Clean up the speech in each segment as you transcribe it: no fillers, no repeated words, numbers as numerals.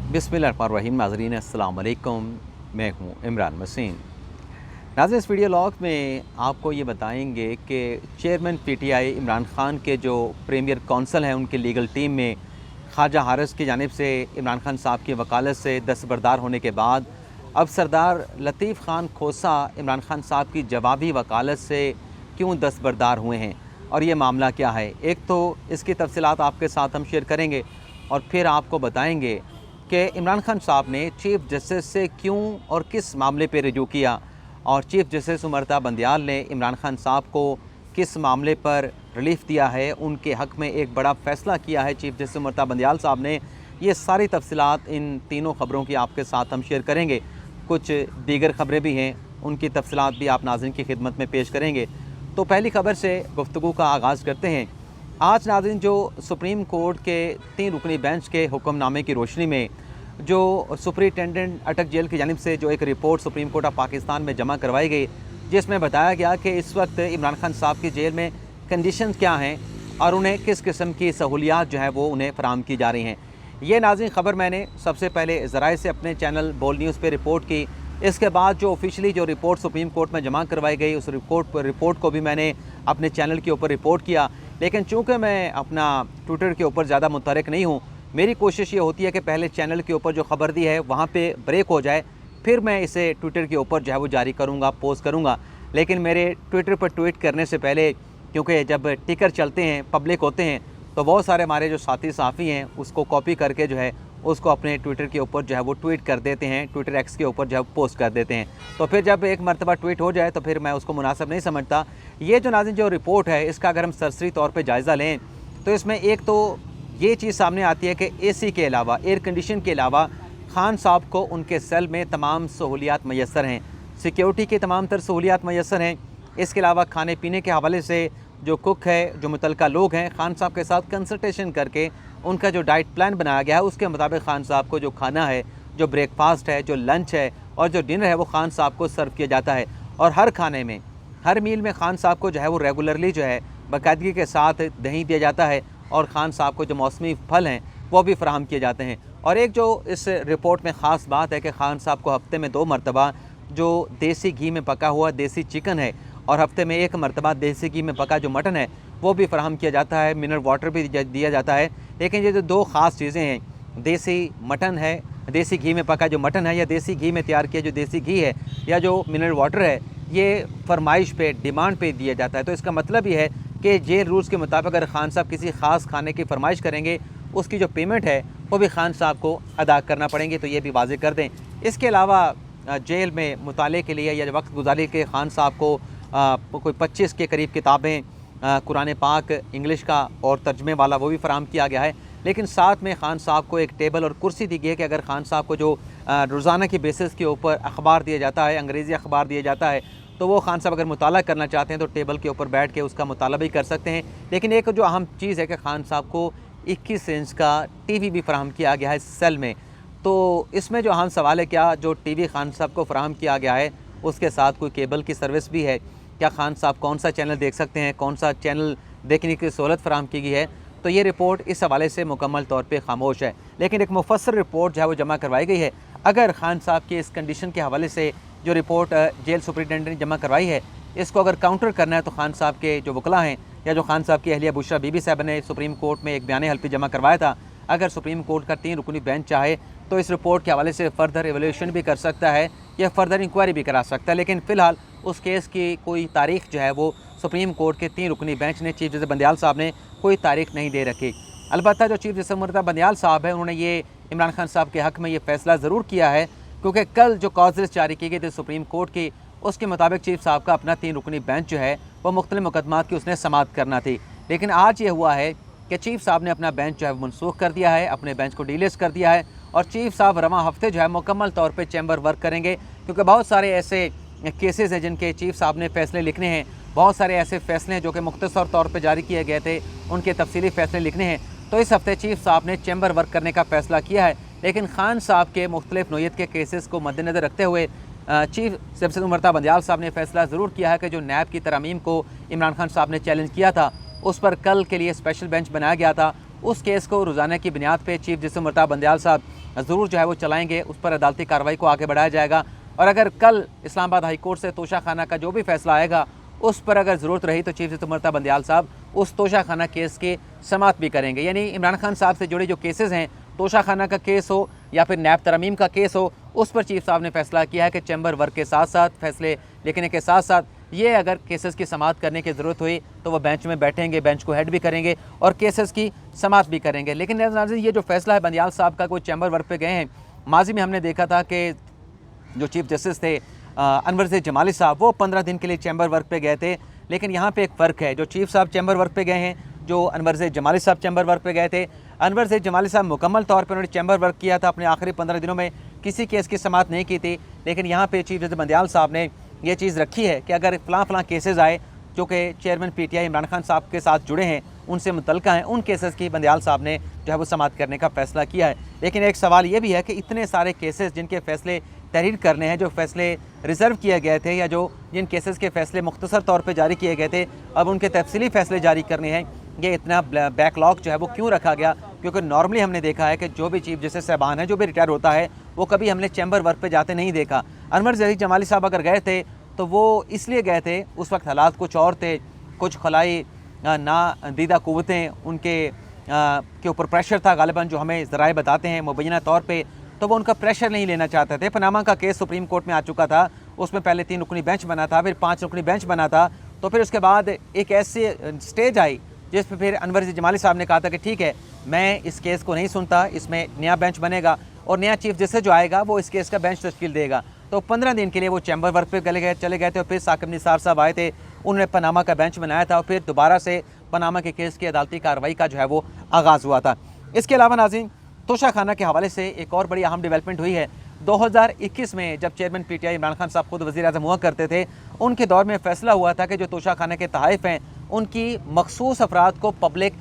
बिस्मिल्लाहिर्रहमानिर्रहीम। नाज़रीन अस्सलाम वालेकुम, मैं हूँ इमरान मसीन। नाज़रीन, इस वीडियो लॉग में आपको ये बताएंगे कि चेयरमैन पीटीआई इमरान खान के जो प्रीमियर कौंसल हैं उनकी लीगल टीम में ख्वाजा हारिस की जानिब से इमरान खान साहब की वकालत से दस्तबरदार होने के बाद अब सरदार लतीफ़ खान खोसा इमरान खान साहब की जवाबी वकालत से क्यों दस्तबरदार हुए हैं और ये मामला क्या है। एक तो इसकी तफसीलात आपके साथ हम शेयर करेंगे और फिर आपको बताएंगे कि इमरान खान साहब ने चीफ़ जस्टिस से क्यों और किस मामले पर रुजू किया और चीफ़ जस्टिस उमरता बंदियाल ने इमरान खान साहब को किस मामले पर रिलीफ़ दिया है, उनके हक़ में एक बड़ा फ़ैसला किया है चीफ़ जस्टिस उमरता बंदियाल साहब ने। ये सारी तफसीलात इन तीनों ख़बरों की आपके साथ हम शेयर करेंगे। कुछ दीगर ख़बरें भी हैं, उनकी तफसीलात भी आप नाज़रीन की खिदमत में पेश करेंगे। तो पहली ख़बर से गुफ्तगू का आगाज़ करते हैं। आज नाज़रीन जो सुप्रीम कोर्ट के 3 रुकनी बेंच के हुक्मनामे की रोशनी में जो सुपरिटेंडेंट अटक जेल की जानिब से जो एक report supreme court of Pakistan में जमा करवाई गई, जिसमें बताया गया कि इस वक्त इमरान खान साहब की जेल में कंडीशन क्या हैं और उन्हें किस किस्म की सहूलियात जो है वो उन्हें फ़राहम की जा रही हैं। ये नाज़रीन ख़बर मैंने सबसे पहले ज़राए से अपने चैनल बोल न्यूज़ पे रिपोर्ट की। इसके बाद जो ऑफिशियली जो रिपोर्ट सुप्रीम कोर्ट में जमा करवाई गई उस रिपोर्ट को भी मैंने अपने चैनल के ऊपर रिपोर्ट किया। लेकिन चूँकि मैं अपना ट्विटर के ऊपर ज़्यादा मुतहरिक नहीं हूँ, मेरी कोशिश ये होती है कि पहले चैनल के ऊपर जो ख़बर दी है वहाँ पे ब्रेक हो जाए, फिर मैं इसे ट्विटर के ऊपर जो है वो जारी करूँगा, पोस्ट करूँगा। लेकिन मेरे ट्विटर पर ट्वीट करने से पहले, क्योंकि जब टिकर चलते हैं, पब्लिक होते हैं, तो बहुत सारे हमारे जो साथी सहाफ़ी हैं उसको कॉपी करके जो है उसको अपने ट्विटर के ऊपर जो है वो ट्वीट कर देते हैं, ट्विटर एक्स के ऊपर जो है पोस्ट कर देते हैं। तो फिर जब एक मरतबा ट्वीट हो जाए तो फिर मैं उसको मुनासिब नहीं समझता। ये जो नाज़रीन जो रिपोर्ट है इसका अगर हम सरसरी तौर पर जायज़ा लें तो इसमें एक तो ये चीज़ सामने आती है कि एसी के अलावा, एयर कंडीशन के अलावा खान साहब को उनके सेल में तमाम सहूलियात मैसर हैं, सिक्योरिटी की तमाम तर सहूलियात मैसर हैं। इसके अलावा खाने पीने के हवाले से जो कुक है, जो मुतलका लोग हैं, खान साहब के साथ कंसल्टेशन करके उनका जो डाइट प्लान बनाया गया है उसके मुताबिक खान साहब को जो खाना है, जो ब्रेकफास्ट है, जो लंच है और जो डिनर है वो खान साहब को सर्व किया जाता है। और हर खाने में, हर मील में खान साहब को जो है वो रेगुलरली जो है बाकायदगी के साथ दही दिया जाता है और खान साहब को जो मौसमी फल हैं वो भी फ़राहम किए जाते हैं। और एक जो इस रिपोर्ट में ख़ास बात है कि खान साहब को हफ़्ते में 2 मरतबा जो देसी घी में पका हुआ देसी चिकन है और हफ़्ते में 1 मरतबा देसी घी में पका जो मटन है वो भी फ़राहम किया जाता है, मिनरल वाटर भी दिया जाता है। लेकिन ये जो 2 ख़ास चीज़ें हैं, देसी मटन है, देसी घी में पका जो मटन है या देसी घी में तैयार किया जो देसी घी है या जो मिनरल वाटर है, ये फरमाइश पे, डिमांड पे दिया जाता है। तो इसका मतलब ये है कि जेल रूल्स के मुताबिक अगर खान साहब किसी ख़ास खाने की फरमाइश करेंगे, उसकी जो पेमेंट है वो भी खान साहब को अदा करना पड़ेंगे। तो ये भी वाज़ेह कर दें। इसके अलावा जेल में मुताले के लिए या वक्त गुजारी के खान साहब को कोई 25 के करीब किताबें, कुरान पाक इंग्लिश का और तर्जमे वाला वो भी फ़राहम किया गया है। लेकिन साथ में खान साहब को एक टेबल और कुर्सी दी गई है कि अगर खान साहब को जो रोज़ाना की बेसिस के ऊपर अखबार दिया जाता है, अंग्रेज़ी अखबार दिया जाता है, तो वो खान साहब अगर मुताला करना चाहते हैं तो टेबल के ऊपर बैठ के उसका मुताला भी कर सकते हैं। लेकिन एक जो अहम चीज़ है कि खान साहब को 21 इंच का टीवी भी फ़राहम किया गया है सेल में। तो इसमें जो अहम सवाल है, क्या जो टीवी खान साहब को फ़राहम किया गया है उसके साथ कोई केबल की सर्विस भी है? क्या खान साहब कौन सा चैनल देख सकते हैं, कौन सा चैनल देखने की सहूलत फ़राहम की गई है? तो ये रिपोर्ट इस हवाले से मुकम्मल तौर पे ख़ामोश है। लेकिन एक मुफस्सल रिपोर्ट जो है वो जमा करवाई गई है। अगर खान साहब की इस कंडीशन के हवाले से जो रिपोर्ट जेल सुपरिटेंडेंट ने जमा करवाई है, इसको अगर काउंटर करना है तो खान साहब के जो वकला हैं या जो खान साहब की अहलिया बुशरा बीबी साहब ने सुप्रीम कोर्ट में एक बयान हल्फी जमा करवाया था, अगर सुप्रीम कोर्ट का 3 रुकनी बेंच चाहे तो इस रिपोर्ट के हवाले से फ़र्दर एवल्यूशन भी कर सकता है या फ़र्दर इंक्वायरी भी करा सकता है। लेकिन फ़िलहाल उस केस की कोई तारीख़ जो है वो सुप्रीम कोर्ट के 3 रुकनी बेंच ने, चीफ़ जस्टिस बंदियाल साहब ने कोई तारीख़ नहीं दे रखी। अलबत्ता जो चीफ़ जस्टिस उमरता बंदियाल साहब है उन्होंने ये इमरान खान साहब के हक़ में ये फ़ैसला ज़रूर किया है, क्योंकि कल जो कॉज लिस्ट जारी की गई थी सुप्रीम कोर्ट की, उसके मुताबिक चीफ़ साहब का अपना 3 रुकनी बेंच जो है वो मुख्तलिफ मुकदमात की उसने समाअत करना थी। लेकिन आज ये हुआ है कि चीफ़ साहब ने अपना बेंच जो है मनसूख कर दिया है, अपने बेंच को डिलीट कर दिया है और चीफ़ साहब रवां हफ्ते जो है मुकम्मल तौर पर चैम्बर वर्क करेंगे, क्योंकि बहुत सारे ऐसे केसेस हैं जिनके चीफ़ साहब ने फ़ैसले लिखने हैं, बहुत सारे ऐसे फ़ैसले हैं जो कि मुख्तसर तौर पर जारी किए गए थे, उनके तफसीली फ़ैसले लिखने हैं। तो इस हफ्ते चीफ़ साहब ने चैम्बर वर्क करने का फ़ैसला किया है। लेकिन खान साहब के मुख्तलिफ नोयत के केसेस को मद्देनज़र रखते हुए चीफ़ जस्टिस उमरता बंदियाल साहब ने फ़ैसला ज़रूर किया है कि जो नैब की तरमीम को इमरान खान साहब ने चैलेंज किया था, उस पर कल के लिए स्पेशल बेंच बनाया गया था। उस केस को रोज़ाना की बुनियाद पर चीफ़ जस्टिस उमरता बंदियाल साहब ज़रूर जो है वो चलाएँगे, उस पर अदालती कार्रवाई को आगे बढ़ाया जाएगा। और अगर कल इस्लामाबाद हाई कोर्ट से तोशा खाना का जो भी फैसला आएगा उस पर अगर ज़रूरत रही तो चीफ जस्टिस उमर बंदयाल साहब उस तोशा खाना केस की समाअत भी करेंगे। यानी इमरान खान साहब से जुड़े जो केसेस हैं, तोशा खाना का केस हो या फिर नैब तरमीम का केस हो, उस पर चीफ साहब ने फैसला किया है कि चैम्बर वर्क के साथ साथ फैसले लिखने के साथ साथ ये अगर केसेस की समाअत करने की ज़रूरत हुई तो वो बेंच में बैठेंगे, बेंच को हेड भी करेंगे और केसेस की समाअत भी करेंगे। लेकिन नाज़रीन, ये जो फैसला है बंदयाल साहब का, कोई चैम्बर वर्क पे गए हैं। माजी में हमने देखा था कि जो चीफ जस्टिस थे अनवर ज़ैद जमाली साहब, वो 15 दिन के लिए चैम्बर वर्क पे गए थे। लेकिन यहाँ पे एक फ़र्क है, जो चीफ साहब चैम्बर वर्क पे गए हैं, जो अनवर ज़ैद जमाली साहब चैम्बर वर्क पे गए थे। अनवर ज़ैद जमाली साहब मुकम्मल तौर पर उन्होंने चैम्बर वर्क किया था, अपने आखिरी 15 दिनों में किसी केस की समाअत नहीं की थी। लेकिन यहाँ पे चीफ जस्टिस बंदयाल साहब ने ये चीज़ रखी है कि अगर फ़लाँ केसेस आए जो कि चेयरमैन PTI इमरान खान साहब के साथ जुड़े हैं, उनसे मुतल्लिक़ हैं, उन केसेस की बंदयाल साहब ने जो है वो समाअत करने का फ़ैसला किया है। लेकिन एक सवाल ये भी है कि इतने सारे केसेस जिनके फ़ैसले तहरीर करने हैं, जो फ़ैसले रिज़र्व किए गए थे या जो जिन केसेस के फ़ैसले मुख्तसर तौर पे जारी किए गए थे, अब उनके तफसीली फ़ैसले जारी करने हैं, ये इतना बैकलॉग जो है वो क्यों रखा गया? क्योंकि नॉर्मली हमने देखा है कि जो भी चीफ जस्टिस साहबान है, जो भी रिटायर होता है, वो कभी हमने चैम्बर वर्क पे जाते नहीं देखा। अनवर ज़ैद जमाली साहब अगर गए थे तो वो इसलिए गए थे, उस वक्त हालात कुछ और थे, कुछ खलाई ना दीदा क़ुव्वतें उनके के ऊपर प्रेशर था गालिबन, जो हमें ज़राए बताते हैं मुबैना तौर पे, तो वो उनका प्रेशर नहीं लेना चाहते थे। पनामा का केस सुप्रीम कोर्ट में आ चुका था, उसमें पहले 3 रुकनी बेंच बना था, फिर 5 रुकनी बेंच बना था। तो फिर उसके बाद एक ऐसी स्टेज आई जिस पर फिर अनवर ज़ैद जमाली साहब ने कहा था कि ठीक है, मैं इस केस को नहीं सुनता, इसमें नया बेंच बनेगा और नया चीफ जस्टिस जो आएगा वो इस केस का बेंच तश्कील देगा। तो 15 दिन के लिए वो चैम्बर वर्क पे चले गए थे और फिर साकिब निसार साहब आए थे, उन्होंने पनामा का बेंच बनाया था और फिर दोबारा से पनामा के केस की अदालती कार्रवाई का जो है वो आगाज़ हुआ था। इसके अलावा नाज़रीन, तोशा खाना के हवाले से एक और बड़ी अहम डेवलपमेंट हुई है। 2021 में जब चेयरमैन PTI इमरान खान साहब खुद वज़ीर-ए-आज़म हुआ करते थे, उनके दौर में फ़ैसला हुआ था कि जो तोशा खाना के तहाइफ़ हैं, उनकी मखसूस अफराद को पब्लिक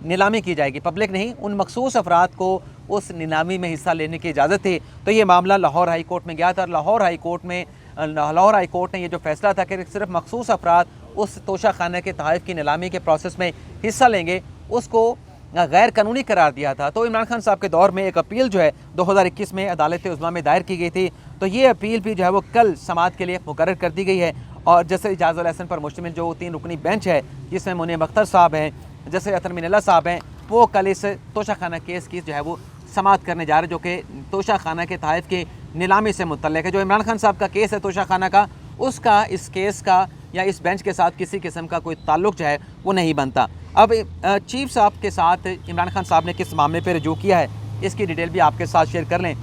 नीलामी की जाएगी। पब्लिक नहीं, उन मखसूस अफराद को उस नीलामी में हिस्सा लेने की इजाज़त थी। तो ये मामला लाहौर हाई कोर्ट में गया था और लाहौर हाई कोर्ट ने ये जो फैसला था कि सिर्फ मखसूस अफराद उस तोशा खाना के तहाइफ़ की नीलामी के प्रोसेस में हिस्सा लेंगे, उसको गैर कानूनी करार दिया था। तो इमरान खान साहब के दौर में एक अपील जो है 2021 में अदालत उज़्मा में दायर की गई थी। तो ये अपील भी जो है वो कल समाअत के लिए मुकर्रर कर दी गई है और जस्टिस इजाज़ उल एहसन पर मुश्तमिल जो 3 रुकनी बेंच है, जिसमें मुनीब अख्तर साहब हैं, जस्टिस अतर मिनल्ला साहब हैं, वो कल इस तोशा खाना केस की जो है वो समाअत करने जा रहे हैं, जो कि तोशा खाना के तहाइफ़ की नीलामी से मुतल्लिक़ है। जो इमरान खान साहब का केस है तोशा खाना का, उसका इस केस का या इस बेंच के साथ किसी किस्म का कोई ताल्लुक़ जो है वो नहीं बनता। अब चीफ साहब के साथ इमरान खान साहब ने किस मामले पर रजू किया है, इसकी डिटेल भी आपके साथ शेयर कर लें।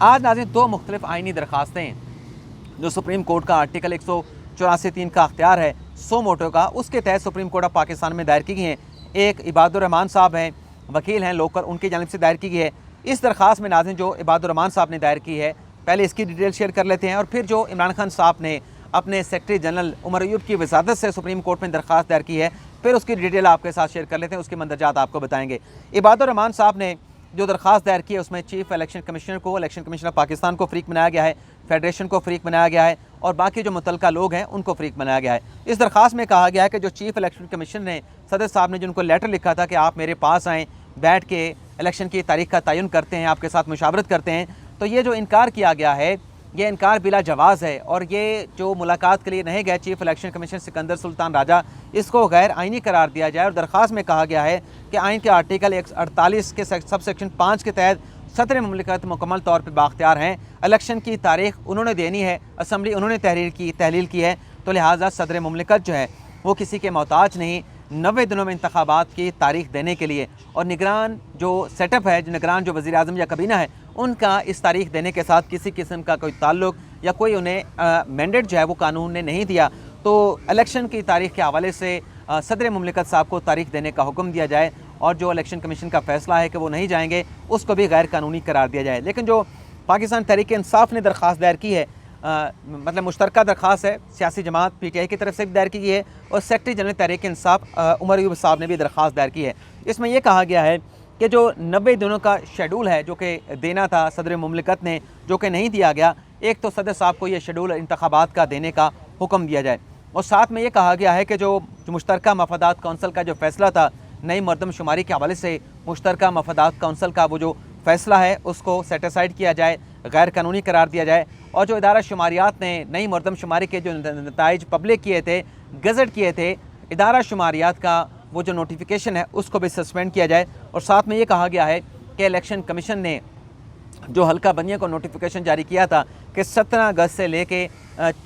आज नाज़रीन 2 मुख्तलिफ आइनी दरख्वास्तें जो सुप्रीम कोर्ट का आर्टिकल 184(3) का अख्तियार है सो मोटो का, उसके तहत सुप्रीम कोर्ट ऑफ पाकिस्तान में दायर की गई हैं। एक इबादुर रहमान साहब हैं, वकील हैं लोकल, उनकी जानिब से दायर की गई है। इस दरख्वास्त में नाज़रीन जो इबादुर रहमान साहब ने दायर की है, पहले इसकी डिटेल शेयर कर लेते हैं और फिर जो इमरान खान साहब ने अपने सेक्रेटरी जनरल उमर अयूब की वसादत से सुप्रीम कोर्ट में दरख्वास्त दायर की है, फिर उसकी डिटेल आपके साथ शेयर कर लेते हैं, उसके मंदरजात आपको बताएंगे। इबादुर रहमान साहब ने जो दरख्वास्त दायर की है उसमें चीफ इलेक्शन कमिश्नर को, इलेक्शन कमीशन ऑफ पाकिस्तान को फ़रीक बनाया गया है, फेडरेशन को फ़रीक बनाया गया है और बाकी जो मुतल्लिका लोग हैं उनको फ़रीक बनाया गया है। इस दरख्वास्त में कहा गया है कि जो चीफ इलेक्शन कमीशन ने, सदर साहब ने जिनको लेटर लिखा था कि आप मेरे पास आएँ, बैठ के इलेक्शन की तारीख का तयन करते हैं, आपके साथ मुशावरत करते हैं, तो ये जो इनकार किया गया है ये इनकार बिला जवाज़ है और ये जो मुलाकात के लिए नहीं गए chief election commission Sikandar Sultan Raja, इसको गैर आइनी करार दिया जाए। और दरख्वास्त में कहा गया है कि आइन के आर्टिकल 148 के सब सेक्शन 5 के तहत सदर मुमलिकत मुकम्मल तौर पर बाख्तियार हैं, इलेक्शन की तारीख उन्होंने देनी है, असम्बली उन्होंने तहलील की है, तो लिहाजा सदर मुमलिकत जो है वो किसी के मोहताज नहीं 90 दिनों में इंतखाबात की तारीख देने के लिए। और निगरान जो सेटअप है, निगरान जो वज़ीर आज़म या कबीना है, उनका इस तारीख देने के साथ किसी किस्म का कोई ताल्लुक़ या कोई उन्हें मैंडेट जो है वो कानून ने नहीं दिया। तो इलेक्शन की तारीख के हवाले से सदर मुमलिकत साहब को तारीख देने का हुक्म दिया जाए और जो इलेक्शन कमीशन का फ़ैसला है कि वो नहीं जाएंगे, उसको भी गैर कानूनी करार दिया जाए। लेकिन जो पाकिस्तान तहरीक इंसाफ ने दरख्वास्त दायर की है, मतलब मुश्तरका दरख्वास्त है, सियासी जमात PTI की तरफ से भी दायर की गई है और सेक्रेटरी जनरल तहरीक इंसाफ उमर अयूब साहब ने भी दरख्वास्त दायर की है। इसमें यह कहा गया है कि जो 90 दिनों का शेड्यूल है जो कि देना था सदर मुमलिकत ने, जो कि नहीं दिया गया, एक तो सदर साहब को ये शेड्यूल इंतखाबात का देने का हुक्म दिया जाए और साथ में ये कहा गया है कि जो मुश्तरका मफादात कौंसल का जो फैसला था नई मरदमशुमारी के हवाले से, मुश्तरका मफादात कौंसल का वो जो फ़ैसला है उसको सेटिसाइड किया जाए, गैर कानूनी करार दिया जाए, और जो इदारा शुमारियात ने नई मरदमशुमारी के जो नताइज पब्लिक किए थे, गज़ट किए थे, इदारा शुमारियात का वो जो नोटिफिकेशन है उसको भी सस्पेंड किया जाए। और साथ में ये कहा गया है कि इलेक्शन कमीशन ने जो हल्का बंदियों को नोटिफिकेशन जारी किया था कि 17 अगस्त से लेके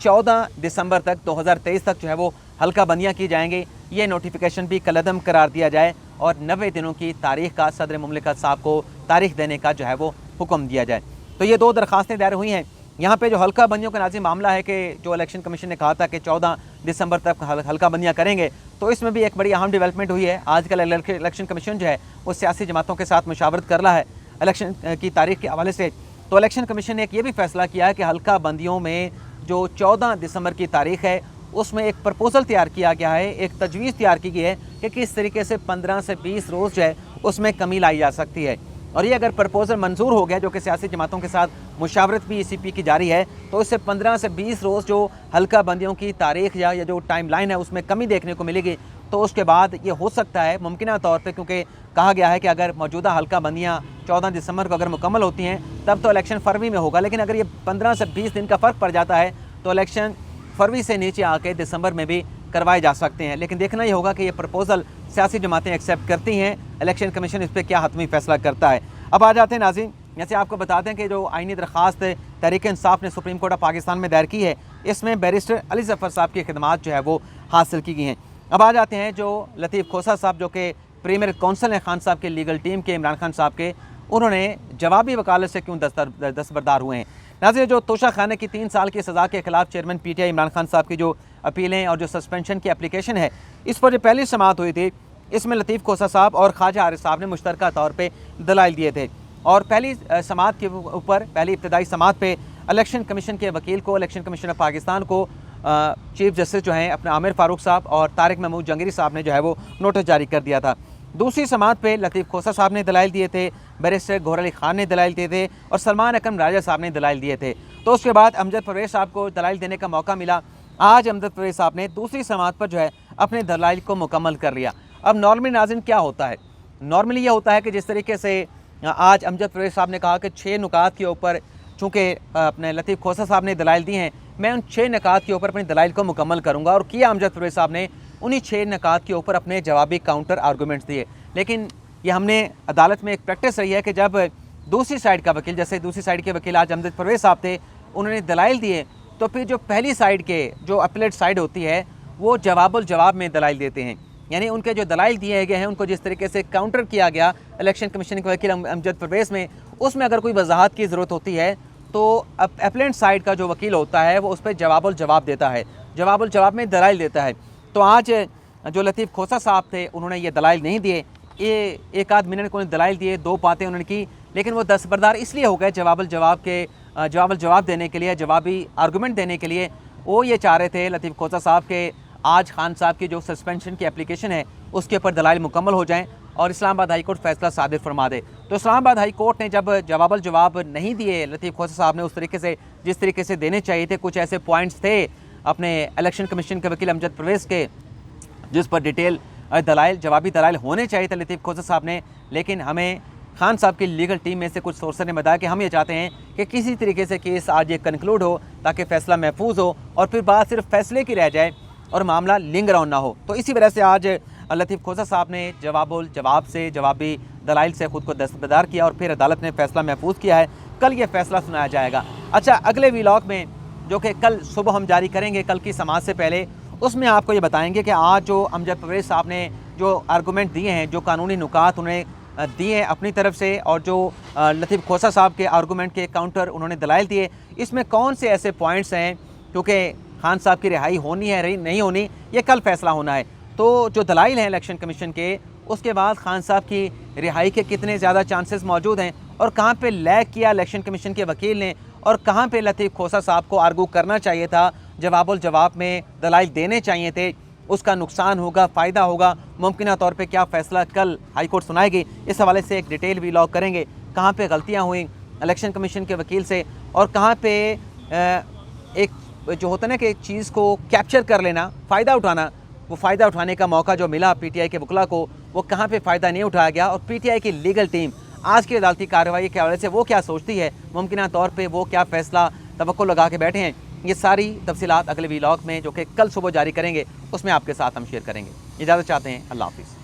14 दिसंबर तक 2023 तक जो है वो हल्का बंदियाँ की जाएंगी, ये नोटिफिकेशन भी कलअदम करार दिया जाए और 90 दिनों की तारीख का सदर मुमलिकत साहब को तारीख देने का जो है वो हुक्म दिया जाए। तो ये 2 दरख्वास्तें दायर हुई हैं। यहाँ पे जो हल्का बंदियों का नाज़िम मामला है कि जो इलेक्शन कमीशन ने कहा था कि 14 दिसंबर तक हल्का बंदियाँ करेंगे, तो इसमें भी एक बड़ी अहम डेवलपमेंट हुई है। आजकल इलेक्शन कमीशन जो है वो सियासी जमातों के साथ मुशावरत कर रहा है इलेक्शन की तारीख के हवाले से। तो इलेक्शन कमीशन ने एक ये भी फैसला किया है कि हल्का बंदियों में जो 14 दिसंबर की तारीख है उसमें एक प्रपोज़ल तैयार किया गया है, एक तजवीज़ तैयार की गई है कि किस तरीके से 15 से 20 रोज़ जो है उसमें कमी लाई जा सकती है। और ये अगर प्रपोज़ल मंजूर हो गया, जो कि सियासी जमातों के साथ मुशावरत भी ECP की जारी है, तो इससे 15 से 20 रोज़ जो हल्का बंदियों की तारीख या जो टाइम लाइन है उसमें कमी देखने को मिलेगी। तो उसके बाद ये हो सकता है मुमकिना तौर पे, क्योंकि कहा गया है कि अगर मौजूदा हल्का बंदियाँ 14 दिसंबर को अगर मुकम्मल होती हैं तब तो इलेक्शन फरवरी में होगा, लेकिन अगर ये 15 से 20 दिन का फ़र्क पड़ जाता है तो इलेक्शन फरवरी से नीचे आके दिसंबर में भी करवाए जा सकते हैं। लेकिन देखना ही होगा कि ये प्रपोज़ल सियासी जमातें एक्सेप्ट करती हैं, इलेक्शन कमीशन इस पर क्या हतमी फ़ैसला करता है। अब आ जाते हैं नाज़रीन, जैसे आपको बताते हैं कि जो आइनी दरख्वास्त तहरीक इंसाफ ने सुप्रीम कोर्ट ऑफ पाकिस्तान में दायर की है, इसमें बैरिस्टर अली ज़फ़र साहब की खिदमात जो है वो हासिल की गई हैं। अब आ जाते हैं जो लतीफ़ खोसा साहब, जो कि प्रीमियर कौंसल हैं खान साहब के लीगल टीम के, इमरान खान साहब के, उन्होंने जवाबी वकालत से क्यों दस्तबरदार हुए हैं। नाज़रीन, जो तोशा खाने की 3 साल की सज़ा के खिलाफ चेयरमैन PTI इमरान खान साहब की जो अपीलें और जो सस्पेंशन की एप्लीकेशन है, इस पर जो पहली समाअत हुई थी, इसमें लतीफ़ खोसा साहब और ख्वाजा आरिफ साहब ने मुश्तरका तौर पर दलाइल दिए थे। और पहली समाअत के ऊपर, पहली इब्तदाई समाअत पे इलेक्शन कमीशन के वकील को, इलेक्शन कमीशन ऑफ पाकिस्तान को चीफ जस्टिस जो हैं अपने आमिर फ़ारूक साहब और तारिक महमूद जंगरी साहब ने जो है वो नोटिस जारी कर दिया था। दूसरी समाअत पे लतीफ़ खोसा साहब ने दलाइल दिए थे, बैरिस्टर गौहर अली खान ने दलाइल दिए थे और सलमान अकरम राजा साहब ने दलाइल दिए थे। तो उसके बाद अमजद परवेज़ साहब को दलाइल देने का मौका मिला। आज अमजद परवेज़ साहब ने दूसरी समाअत पर जो है अपने दलाइल को मुकम्मल कर लिया। अब नॉर्मली नाज़रीन क्या होता है, नॉर्मली ये होता है कि जिस तरीके से आज अमजद परवेज़ साहब ने कहा कि 6 नुकात के ऊपर चूँकि अपने लतीफ़ खोसा साहब ने दलाइल दी हैं, मैं उन 6 नुकात के ऊपर अपनी दलाइल को मुकम्मल करूँगा, और किया अमजद परवेज़ साहब ने उन्हीं 6 नुकात के ऊपर अपने जवाबी काउंटर आर्गूमेंट्स दिए। लेकिन ये हमने अदालत में एक प्रैक्टिस रही है कि जब दूसरी साइड का वकील, जैसे दूसरी साइड के वकील आज अमजद परवेज़ साहब थे, उन्होंने दलाइल दिए, तो फिर जो पहली साइड के जो अपीलेट साइड होती है वो जवाबुल जवाब में दलाइल देते हैं। यानी उनके जो दलाइल दिए गए हैं उनको जिस तरीके से काउंटर किया गया इलेक्शन कमीशन के वकील अमजद परवेज़ में, उसमें अगर कोई वजाहत की ज़रूरत होती है तो अपीलेंट साइड का जो वकील होता है वो उस पर जवाबुल जवाब देता है, जवाबुल जवाब में दलाइल देता है। तो आज जो लतीफ़ खोसा साहब थे उन्होंने ये दलाइल नहीं दिए, ये एक आध मिनट को दलाइल दिए, 2 बातें उन्होंने की, लेकिन वो दस्तबरदार इसलिए हो गए जवाबुल जवाब देने के लिए, जवाबी आर्गूमेंट देने के लिए। वो ये चाह रहे थे लतीफ़ खोसा साहब के आज खान साहब की जो सस्पेंशन की एप्लीकेशन है उसके ऊपर दलाइल मुकम्मल हो जाएं और इस्लामाबाद हाई कोर्ट फैसला सादिर फरमा दे। तो इस्लामाबाद हाई कोर्ट ने जब जवाबुल जवाब नहीं दिए लतीफ़ खोसा साहब ने उस तरीके से जिस तरीके से देने चाहिए थे, कुछ ऐसे पॉइंट्स थे अपने इलेक्शन कमीशन के वकील अमजद परवेज़ के जिस पर डिटेल दलाइल, जवाबी दलाइल होने चाहिए थे लतीफ़ खोसा साहब ने, लेकिन हमें खान साहब की लीगल टीम में से कुछ सोर्सेज ने बताया कि हम ये चाहते हैं कि किसी तरीके से केस आज ये कंक्लूड हो ताकि फ़ैसला महफूज हो और फिर बात सिर्फ फैसले की रह जाए और मामला लिंगर ऑन ना हो। तो इसी वजह से आज लतीफ़ खोसा साहब ने जवाबुल जवाब से, जवाबी दलाइल से ख़ुद को दस्तबरदार किया और फिर अदालत ने फ़ैसला महफूज किया है। कल ये फ़ैसला सुनाया जाएगा। अच्छा, अगले व्लॉग में जो कि कल सुबह हम जारी करेंगे, कल की समाअत से पहले, उसमें आपको ये बताएंगे कि आज जो अमजद परवेज़ साहब ने जो आर्गूमेंट दिए हैं, जो कानूनी नुकात उन्हें दिए हैं अपनी तरफ से, और जो लतीफ़ खोसा साहब के आर्गूमेंट के काउंटर उन्होंने दलाइल दिए, इसमें कौन से ऐसे पॉइंट्स हैं क्योंकि खान साहब की रिहाई होनी है नहीं होनी, ये कल फैसला होना है। तो जो दलाइल हैं इलेक्शन कमीशन के, उसके बाद खान साहब की रिहाई के कितने ज़्यादा चांसेस मौजूद हैं और कहाँ पे लैग किया इलेक्शन कमीशन के वकील ने और कहाँ पे लतीफ़ खोसा साहब को आर्गू करना चाहिए था, जवाबुल जवाब में दलाइल देने चाहिए थे, उसका नुकसान होगा, फ़ायदा होगा, मुमकिन तौर पे क्या फ़ैसला कल हाई कोर्ट सुनाएगी, इस हवाले से एक डिटेल व्लॉग करेंगे। कहाँ पे गलतियाँ हुई इलेक्शन कमीशन के वकील से और कहाँ पे एक जो होता है ना कि एक चीज़ को कैप्चर कर लेना, फ़ायदा उठाना, वो फ़ायदा उठाने का मौका जो मिला PTI के वकला को, वो कहाँ पे फ़ायदा नहीं उठाया गया और PTI की लीगल टीम आज की अदालती कार्रवाई के हवाले से वो क्या सोचती है, मुमकिन तौर पर वो क्या फ़ैसला तवक्को लगा के बैठे हैं, ये सारी तफसीलात अगले व्लॉग में जो कि कल सुबह जारी करेंगे उसमें आपके साथ हम शेयर करेंगे। इजाज़त चाहते हैं, अल्लाह हाफ़िज़।